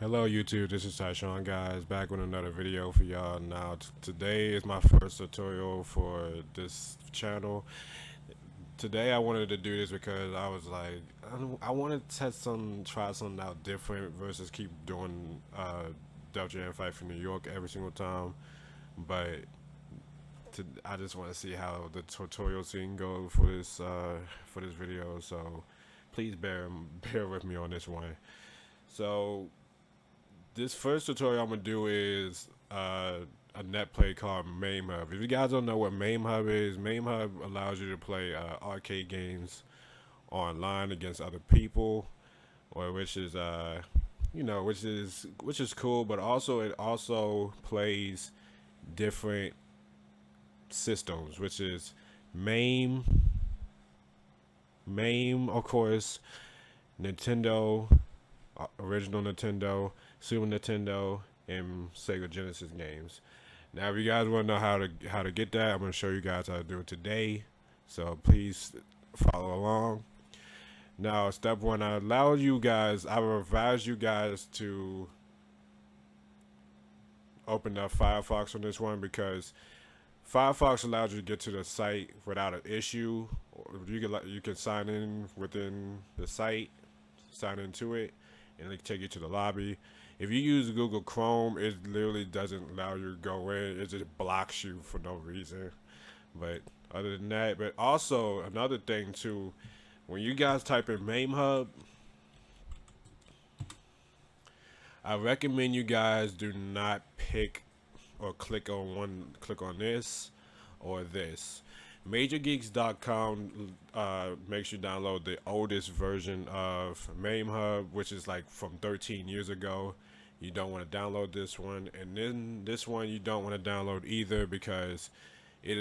Hello YouTube, this is Tyshawn guys, back with another video for y'all. Now today is my first tutorial for this channel. Today I wanted to do this because I was like, I want to try something out different versus keep doing Def Jam Fight for New York every single time. But I just want to see how the tutorial scene go for this video. So please bear with me on this one. So this first tutorial I'm gonna do is a net play called MAMEHUB. If you guys don't know what MAMEHUB is, MAMEHUB allows you to play arcade games online against other people, or which is which is cool. But also it also plays different systems, which is MAME of course, Nintendo, original Nintendo, Super Nintendo, and Sega Genesis games. Now, if you guys want to know how to get that, I'm going to show you guys how to do it today. So please follow along. Now, step one, I advise you guys to open up Firefox on this one, because Firefox allows you to get to the site without an issue. You can sign in within the site, sign into it, and it take you to the lobby. If you use Google Chrome, it literally doesn't allow you to go in. It just blocks you for no reason. But other than that, but also another thing too, when you guys type in MAMEHUB, I recommend you guys do not pick or click on this or this. MajorGeeks.com makes you download the oldest version of MAMEHUB, which is like from 13 years ago. You don't want to download this one, and then this one you don't want to download either, because it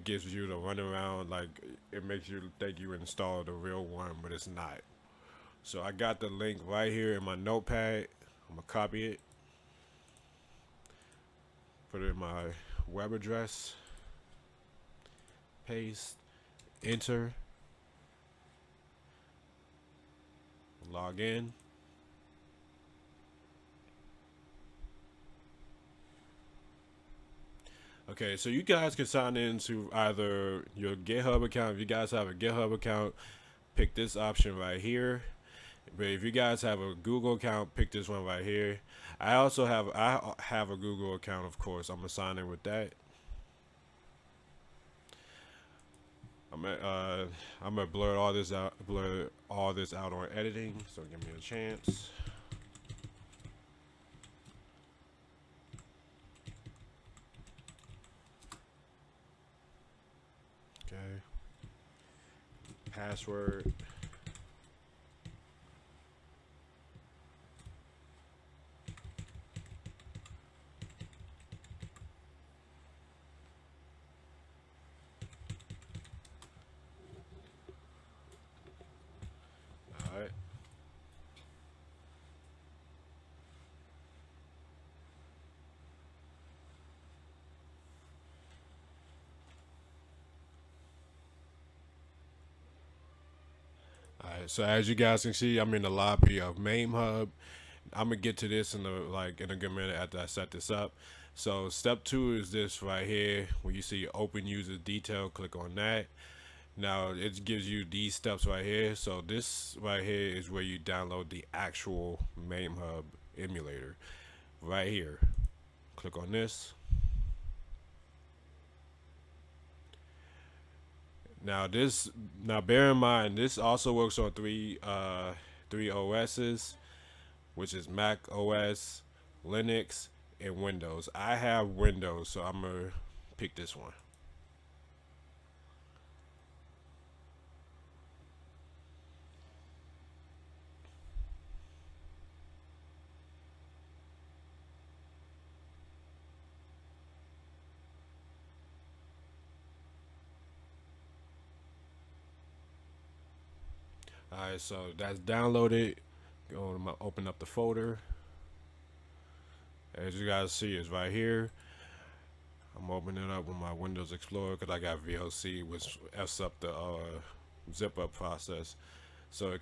gives you the runaround, like it makes you think you installed the real one, but it's not. So I got the link right here in my notepad. I'm gonna copy it, put it in my web address, paste, enter, log in. Okay, so you guys can sign into either your GitHub account. If you guys have a GitHub account, pick this option right here. But if you guys have a Google account, pick this one right here. I have a Google account, of course. I'm gonna sign in with that. I'm gonna blur all this out on editing. So give me a chance. Okay. Password. All right. Alright, so as you guys can see, I'm in the lobby of MAMEHUB. I'm gonna get to this in a good minute after I set this up. So step 2 is this right here. When you see open user detail, click on that. Now it gives you these steps right here. So this right here is where you download the actual MAMEHUB emulator. Right here. Click on this. Now bear in mind, this also works on three OSs, which is Mac OS, Linux, and Windows. I have Windows, so I'm gonna pick this one. Alright, so that's downloaded. Open up the folder. As you guys see, it's right here. I'm opening it up with my Windows Explorer because I got VLC, which f's up the zip up process. So I'm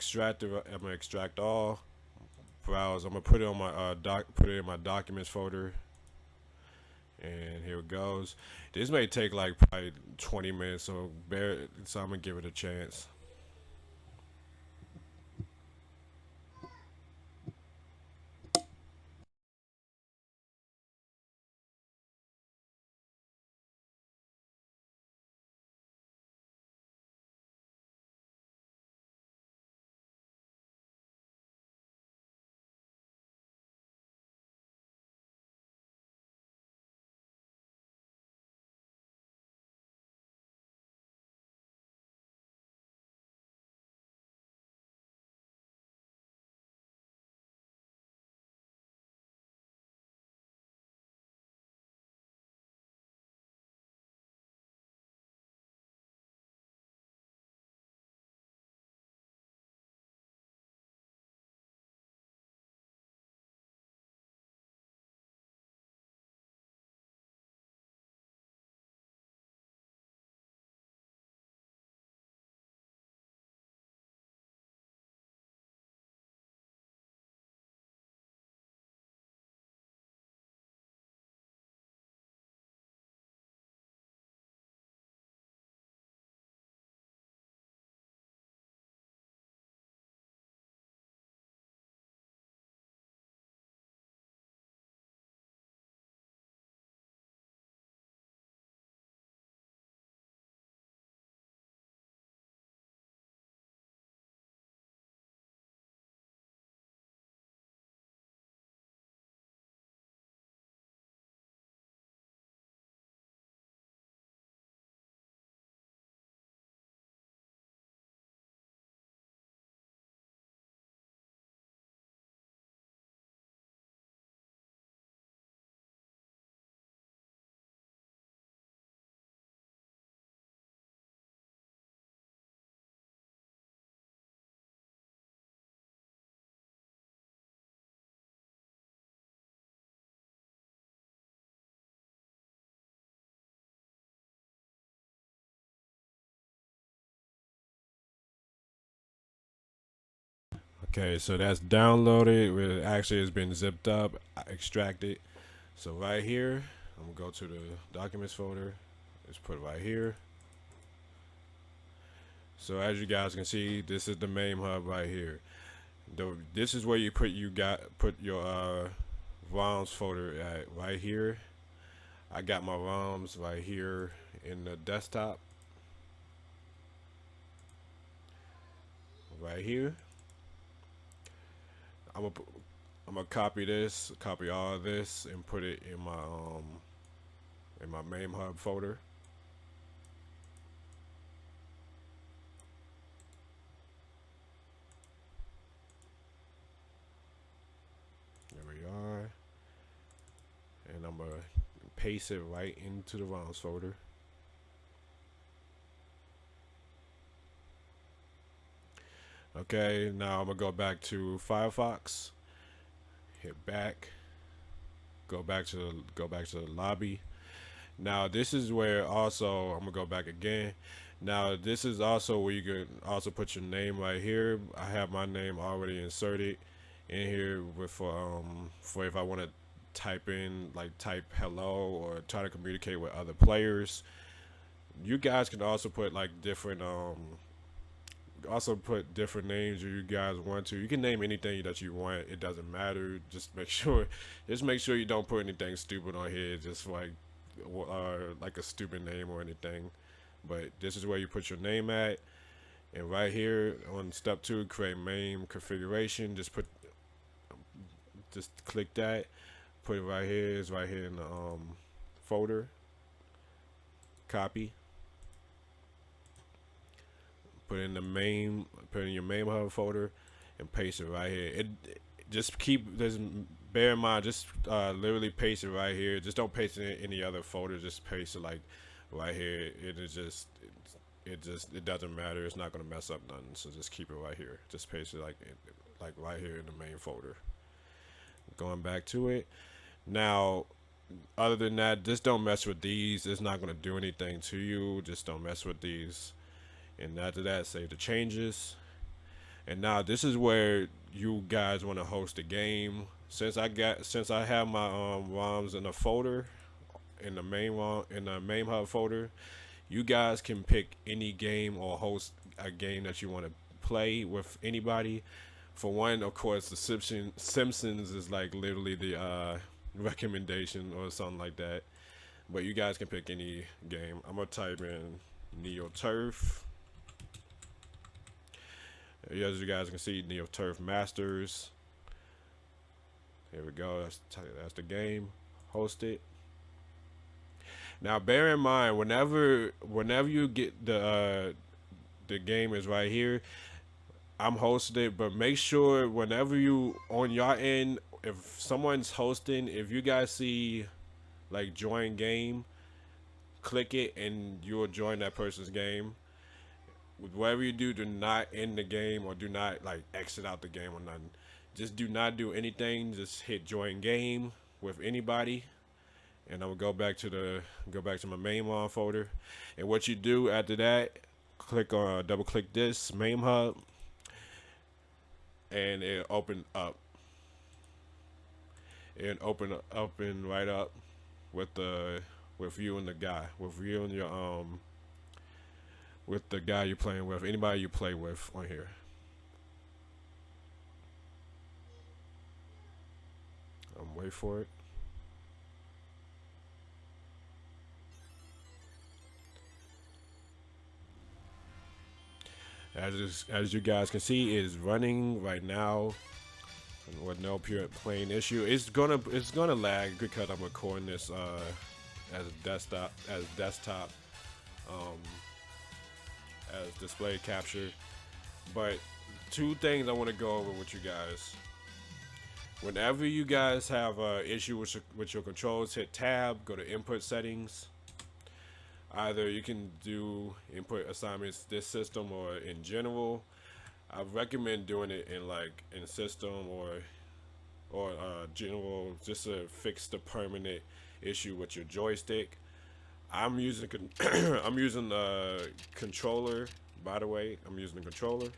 gonna extract all, browse. I'm gonna put it on my put it in my documents folder, and here it goes. This may take like probably 20 minutes, so I'm gonna give it a chance. Okay, so that's downloaded. Actually, it's been zipped up, extracted. So right here, I'm gonna go to the documents folder. Let's put it right here. So as you guys can see, this is the MAMEHUB right here. This is where you put your ROMs folder at right here. I got my ROMs right here in the desktop. Right here. I'm gonna copy all of this, and put it in my MAMEHUB folder. There we are, and I'm gonna paste it right into the ROMs folder. Okay, now I'm gonna go back to Firefox. Hit back. Go back to the lobby. Now this is where also I'm gonna go back again. Now this is also where you can also put your name right here. I have my name already inserted in here for if I want to type hello or try to communicate with other players. You guys can also put like different names if you guys want to. You can name anything that you want. It doesn't matter. Just make sure you don't put anything stupid on here. Just like a stupid name or anything. But this is where you put your name at. And right here on step 2, create MAME configuration. Just click that. Put it right here. It's right here in the folder. Copy. Put in your MAMEHUB folder and paste it right here. Just bear in mind, just literally paste it right here. Just don't paste it in any other folder. Just paste it like right here. It doesn't matter. It's not gonna mess up nothing. So just keep it right here. Just paste it like right here in the main folder. Going back to it. Now, other than that, just don't mess with these. It's not gonna do anything to you. Just don't mess with these. And after that, save the changes. And now this is where you guys want to host a game. Since I have my ROMs in a folder in the main ROM in the MAMEHUB folder, you guys can pick any game or host a game that you want to play with anybody. For one, of course, the Simpsons is like literally the recommendation or something like that. But you guys can pick any game. I'm gonna type in Neo Turf. As you guys can see, Neo Turf Masters. Here we go. That's the game. Host it. Now, bear in mind, whenever you get the game is right here, I'm hosting it, but make sure whenever you on your end, if someone's hosting, if you guys see like join game, click it and you'll join that person's game. Whatever you do not end the game or do not like exit out the game or nothing. Just do not do anything. Just hit join game with anybody, and I'm gonna go back to my main one folder. And what you do after that, click on double click this MAMEHUB, and it open up. It open right up with you and the guy, with you and your with the guy you're playing with, anybody you play with on here. Wait for it. As you guys can see, it is running right now with no pure plain issue. It's gonna lag because I'm recording this as desktop um, as display capture. But two things I want to go over with you guys. Whenever you guys have an issue with your controls, hit tab, go to input settings. Either you can do input assignments this system or in general. I recommend doing it in system or general, just to fix the permanent issue with your joystick. I'm using I'm using the controller. By the way, I'm using the controller.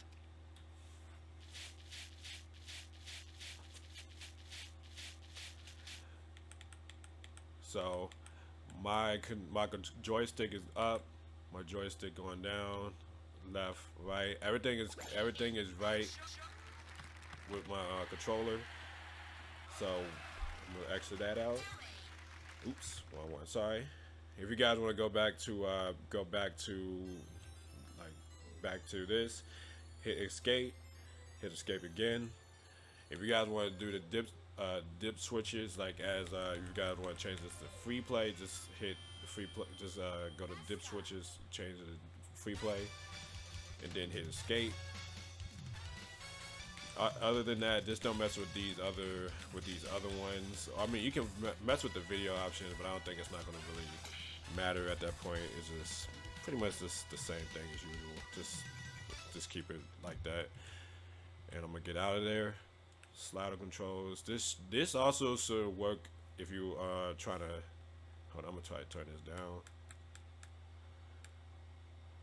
So my joystick is up, my joystick going down, left, right. Everything is right with my controller. So I'm gonna exit that out. Oops, wrong one. Sorry. If you guys want to go back to back to this, hit escape again. If you guys want to do the dip switches, like as you guys want to change this to free play, just hit the free play. Just go to dip switches, change it to free play, and then hit escape. Other than that, just don't mess with these other ones. I mean, you can mess with the video options, but I don't think it's not going to really matter at that point. It's just pretty much just the same thing as usual. Just keep it like that. And I'm gonna get out of there. Slider controls. This also should work if you are trying to. Hold on, I'm gonna try to turn this down.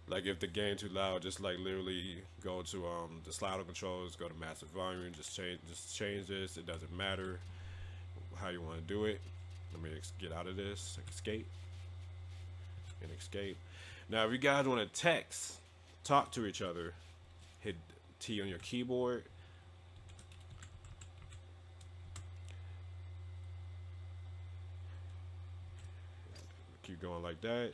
Like if the game too loud, just like literally go to the slider controls, go to massive volume, just change this. It doesn't matter how you want to do it. Let me get out of this. Escape and escape. Now, if you guys want to talk to each other, hit T on your keyboard. Keep going like that.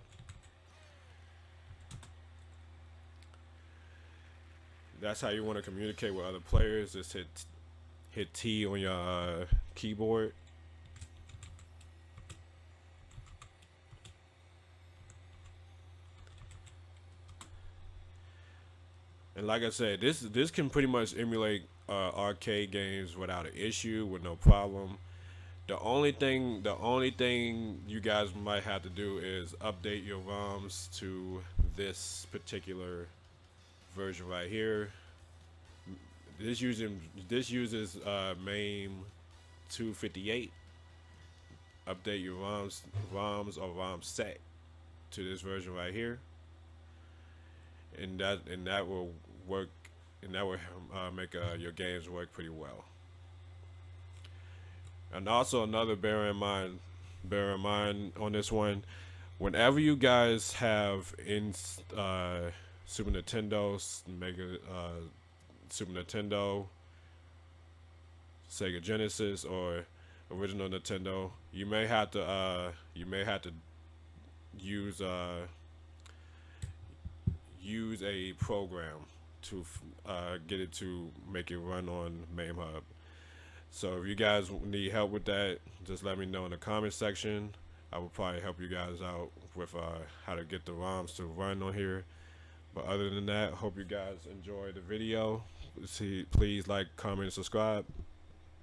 That's how you want to communicate with other players. Just hit T on your keyboard. And like I said, this can pretty much emulate arcade games without an issue, with no problem. The only thing you guys might have to do is update your ROMs to this particular version right here. This uses MAME 258. Update your ROMs or ROM set to this version right here, and that will work and that would make your games work pretty well. And also another bear in mind on this one, whenever you guys have in Super Nintendo, Super Nintendo, Sega Genesis, or original Nintendo, you may have to use use a program to get it to make it run on MAMEHUB. So if you guys need help with that, just let me know in the comment section. I will probably help you guys out with how to get the ROMs to run on here. But other than that, hope you guys enjoyed the video. Please like, comment, and subscribe.